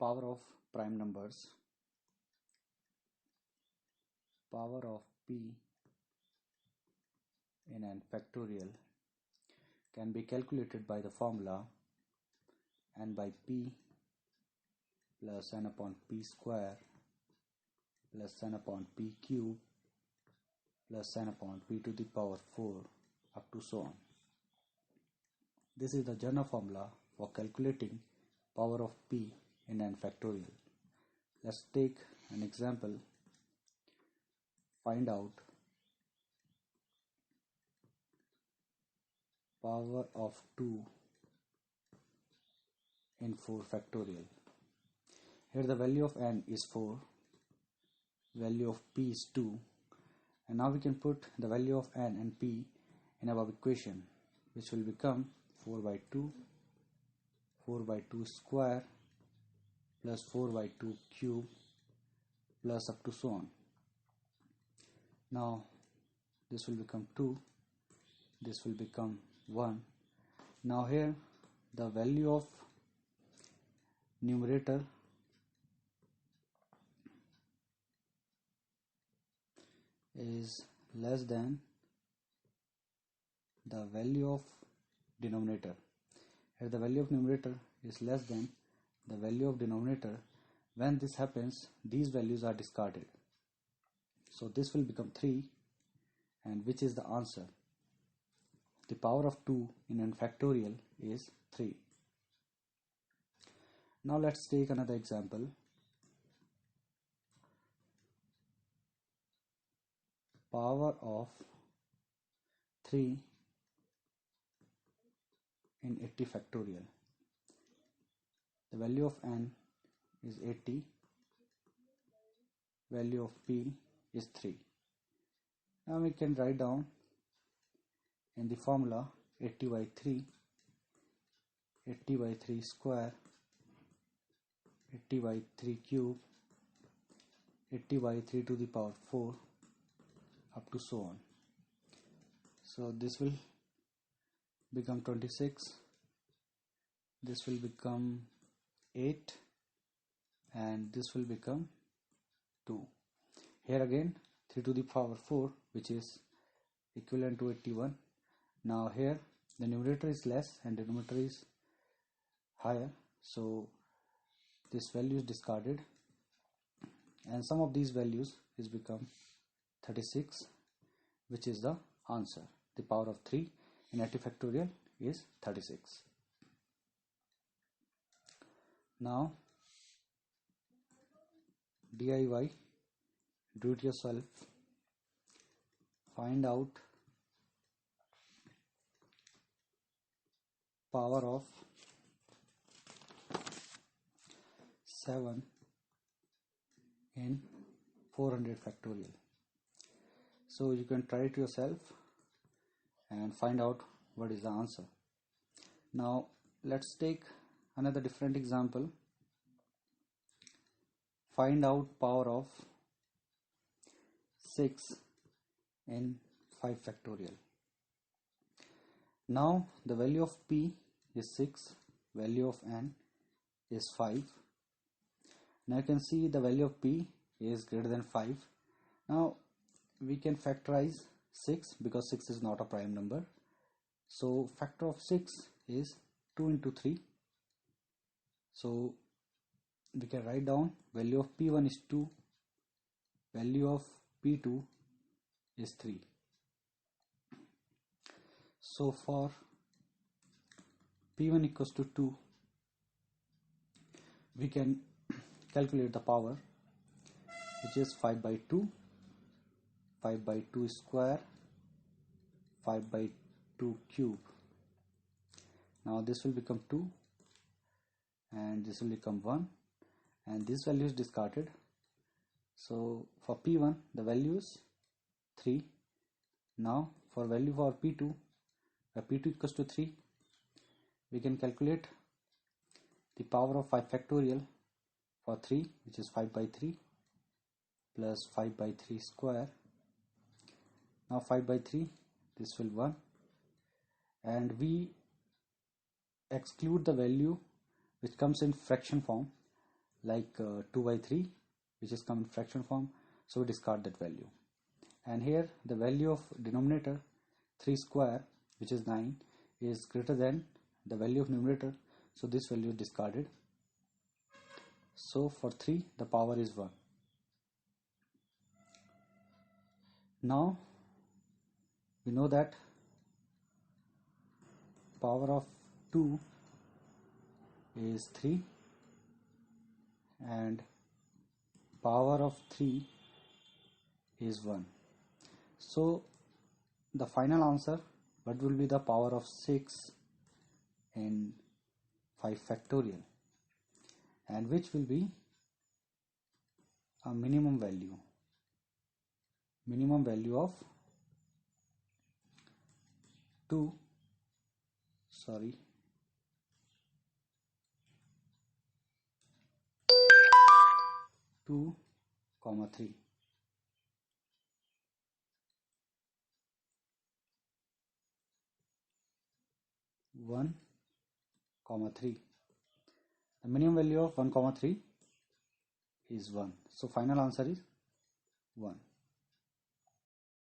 Power of prime numbers. Power of p in n factorial can be calculated by the formula n by p plus n upon p square plus n upon p cube plus n upon p to the power 4 up to so on. This is the general formula for calculating power of p in n factorial. Let's take an example. Find out power of 2 in 4 factorial. Here the value of n is 4, value of p is 2, and now we can put the value of n and p in above equation, which will become 4 by 2 square plus 4 by 2 cube plus up to so on. Now this will become 2, this will become 1. Now here the value of numerator is less than the value of denominator. Here the value of numerator is less than the value of denominator. When this happens, these values are discarded. So this will become 3, and which is the answer. The power of 2 in n factorial is 3. Now let's take another example. Power of 3 in 80 factorial. The value of n is 80, value of p is 3. Now we can write down in the formula 80 by 3 square, 80 by 3 cube, 80 by 3 to the power 4 up to so on. So this will become 26, this will become 8, and this will become 2. Here again 3 to the power 4, which is equivalent to 81. Now here the numerator is less and denominator is higher, so this value is discarded, and sum of these values is become 36, which is the answer. The power of 3 in 80 factorial is 36. Now DIY, do it yourself. Find out power of 7 in 400 factorial. So you can try it yourself and find out what is the answer. Now let's take another different example. Find out power of 6 in 5 factorial. Now the value of p is 6, value of n is 5. Now you can see the value of p is greater than 5. Now we can factorize 6 because 6 is not a prime number. So factor of 6 is 2 into 3. So we can write down value of p1 is 2, value of p2 is 3. So for p1 equals to 2, we can calculate the power, which is 5 by 2 square, 5 by 2 cube. Now this will become 2 and this will become 1, and this value is discarded. So for p1 the value is 3. Now for value for p2, p2 equals to 3, we can calculate the power of 5 factorial for 3, which is 5 by 3 plus 5 by 3 square. Now 5 by 3, this will 1, and we exclude the value which comes in fraction form. like 2 by 3, which is come in fraction form, so we discard that value. And here the value of denominator 3 square, which is 9, is greater than the value of numerator, so this value is discarded. So for 3 the power is 1. Now we know that power of 2 is 3 and power of 3 is 1. So the final answer, what will be the power of 6 in 5 factorial, and which will be a minimum value of 2 comma 3. One comma 3. The minimum value of 1 comma 3 is 1. So final answer is 1.